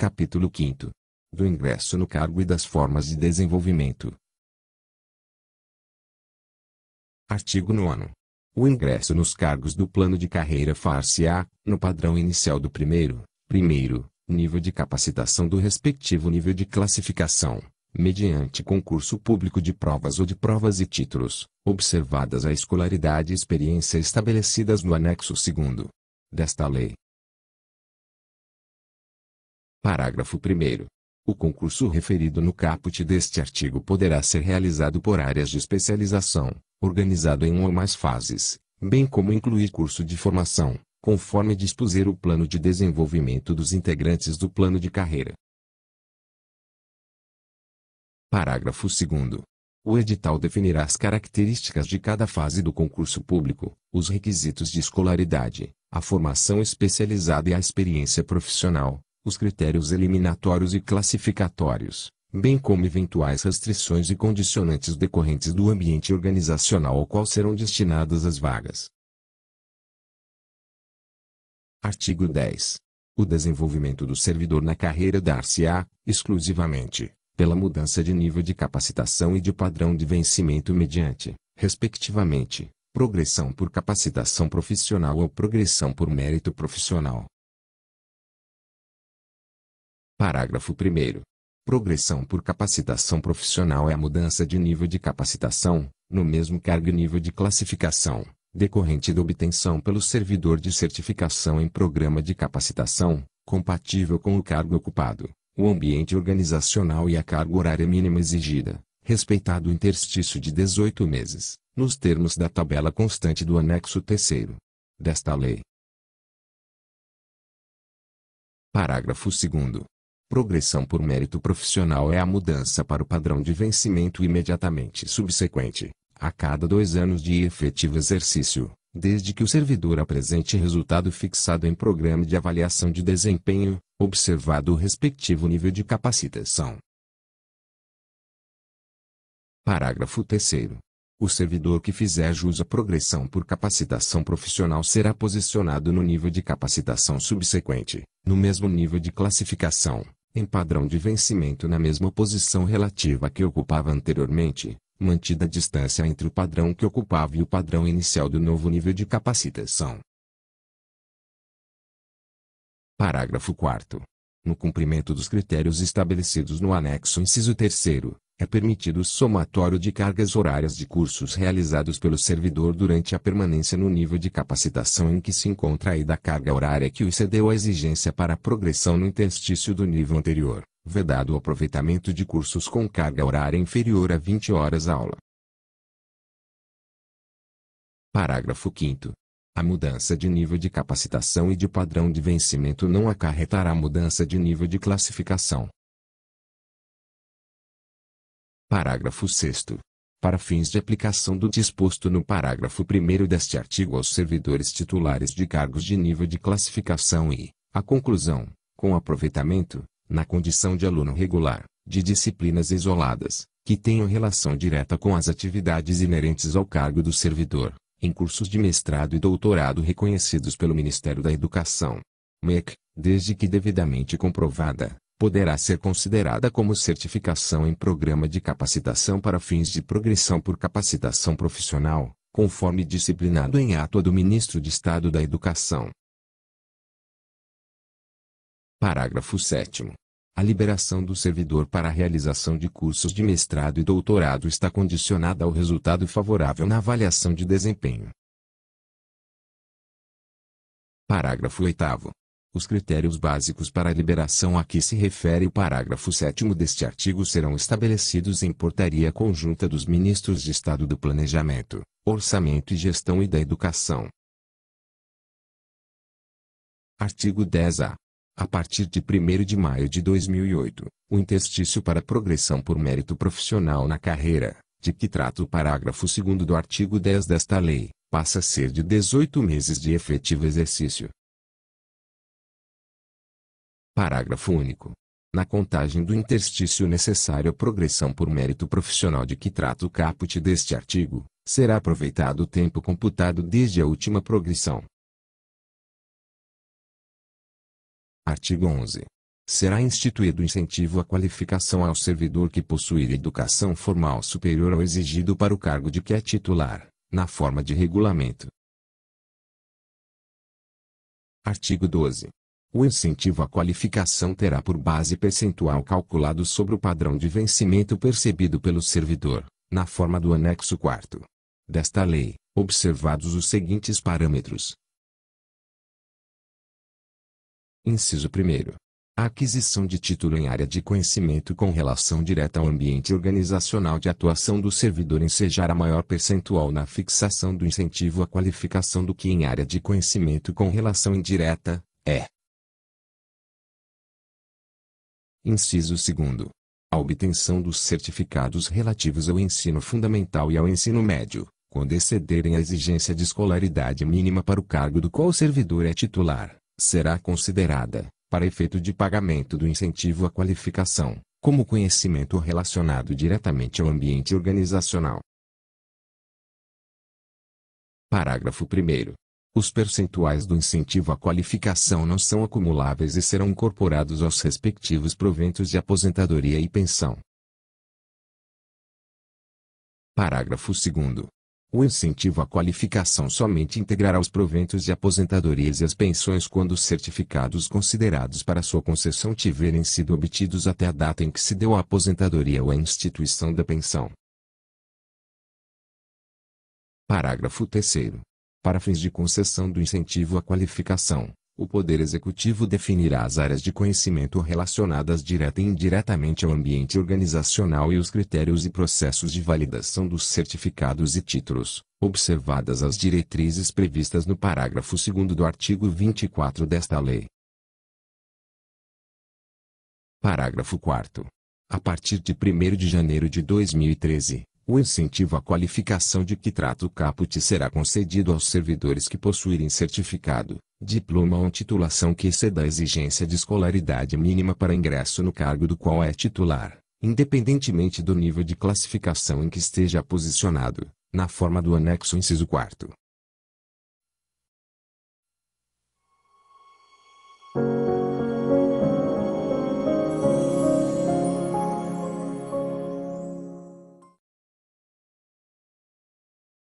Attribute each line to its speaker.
Speaker 1: Capítulo 5. Do ingresso no cargo e das formas de desenvolvimento. Artigo 9º. O ingresso nos cargos do plano de carreira far-se-á, no padrão inicial do primeiro nível de capacitação do respectivo nível de classificação, mediante concurso público de provas ou de provas e títulos, observadas a escolaridade e experiência estabelecidas no anexo 2º desta lei. Parágrafo 1º. O concurso referido no caput deste artigo poderá ser realizado por áreas de especialização, organizado em uma ou mais fases, bem como incluir curso de formação, conforme dispuser o plano de desenvolvimento dos integrantes do plano de carreira. Parágrafo 2º. O edital definirá as características de cada fase do concurso público, os requisitos de escolaridade, a formação especializada e a experiência profissional, os critérios eliminatórios e classificatórios, bem como eventuais restrições e condicionantes decorrentes do ambiente organizacional ao qual serão destinadas as vagas. Artigo 10. O desenvolvimento do servidor na carreira dar-se-á, exclusivamente, pela mudança de nível de capacitação e de padrão de vencimento mediante, respectivamente, progressão por capacitação profissional ou progressão por mérito profissional. Parágrafo 1º. Progressão por capacitação profissional é a mudança de nível de capacitação, no mesmo cargo e nível de classificação, decorrente da obtenção pelo servidor de certificação em programa de capacitação, compatível com o cargo ocupado, o ambiente organizacional e a carga horária mínima exigida, respeitado o interstício de 18 meses, nos termos da tabela constante do anexo 3º desta lei. Parágrafo 2º. Progressão por mérito profissional é a mudança para o padrão de vencimento imediatamente subsequente, a cada 2 anos de efetivo exercício, desde que o servidor apresente resultado fixado em programa de avaliação de desempenho, observado o respectivo nível de capacitação. Parágrafo 3º. O servidor que fizer jus à progressão por capacitação profissional será posicionado no nível de capacitação subsequente, no mesmo nível de classificação, em padrão de vencimento na mesma posição relativa que ocupava anteriormente, mantida a distância entre o padrão que ocupava e o padrão inicial do novo nível de capacitação. Parágrafo 4º. No cumprimento dos critérios estabelecidos no anexo inciso 3º, é permitido o somatório de cargas horárias de cursos realizados pelo servidor durante a permanência no nível de capacitação em que se encontra e da carga horária que o excedeu a exigência para a progressão no interstício do nível anterior, vedado o aproveitamento de cursos com carga horária inferior a 20 horas aula. Parágrafo 5º. A mudança de nível de capacitação e de padrão de vencimento não acarretará mudança de nível de classificação. Parágrafo 6º. Para fins de aplicação do disposto no parágrafo 1º deste artigo aos servidores titulares de cargos de nível de classificação e, a conclusão, com aproveitamento, na condição de aluno regular, de disciplinas isoladas, que tenham relação direta com as atividades inerentes ao cargo do servidor, em cursos de mestrado e doutorado reconhecidos pelo Ministério da Educação, MEC, desde que devidamente comprovada, poderá ser considerada como certificação em programa de capacitação para fins de progressão por capacitação profissional, conforme disciplinado em ato do Ministro de Estado da Educação. Parágrafo 7º. A liberação do servidor para a realização de cursos de mestrado e doutorado está condicionada ao resultado favorável na avaliação de desempenho. Parágrafo 8º. Os critérios básicos para a liberação a que se refere o parágrafo 7º deste artigo serão estabelecidos em portaria conjunta dos Ministros de Estado do Planejamento, Orçamento e Gestão e da Educação. Artigo 10-A. A partir de 1º de maio de 2008, o interstício para progressão por mérito profissional na carreira, de que trata o parágrafo 2º do artigo 10 desta lei, passa a ser de 18 meses de efetivo exercício. Parágrafo único. Na contagem do interstício necessário à progressão por mérito profissional de que trata o caput deste artigo, será aproveitado o tempo computado desde a última progressão. Artigo 11. Será instituído incentivo à qualificação ao servidor que possuir educação formal superior ao exigido para o cargo de que é titular, na forma de regulamento. Artigo 12. O incentivo à qualificação terá por base percentual calculado sobre o padrão de vencimento percebido pelo servidor, na forma do anexo 4º desta lei, observados os seguintes parâmetros. Inciso 1º. A aquisição de título em área de conhecimento com relação direta ao ambiente organizacional de atuação do servidor ensejará maior percentual na fixação do incentivo à qualificação do que em área de conhecimento com relação indireta, Inciso 2º. A obtenção dos certificados relativos ao ensino fundamental e ao ensino médio, quando excederem a exigência de escolaridade mínima para o cargo do qual o servidor é titular, será considerada, para efeito de pagamento do incentivo à qualificação, como conhecimento relacionado diretamente ao ambiente organizacional. Parágrafo 1º. Os percentuais do incentivo à qualificação não são acumuláveis e serão incorporados aos respectivos proventos de aposentadoria e pensão. Parágrafo 2º. O incentivo à qualificação somente integrará os proventos de aposentadorias e as pensões quando os certificados considerados para sua concessão tiverem sido obtidos até a data em que se deu a aposentadoria ou a instituição da pensão. Parágrafo 3º. Para fins de concessão do incentivo à qualificação, o Poder Executivo definirá as áreas de conhecimento relacionadas direta e indiretamente ao ambiente organizacional e os critérios e processos de validação dos certificados e títulos, observadas as diretrizes previstas no parágrafo 2º do artigo 24 desta lei. Parágrafo 4º. A partir de 1º de janeiro de 2013, o incentivo à qualificação de que trata o caput será concedido aos servidores que possuírem certificado, diploma ou titulação que exceda a exigência de escolaridade mínima para ingresso no cargo do qual é titular, independentemente do nível de classificação em que esteja posicionado, na forma do anexo inciso 4º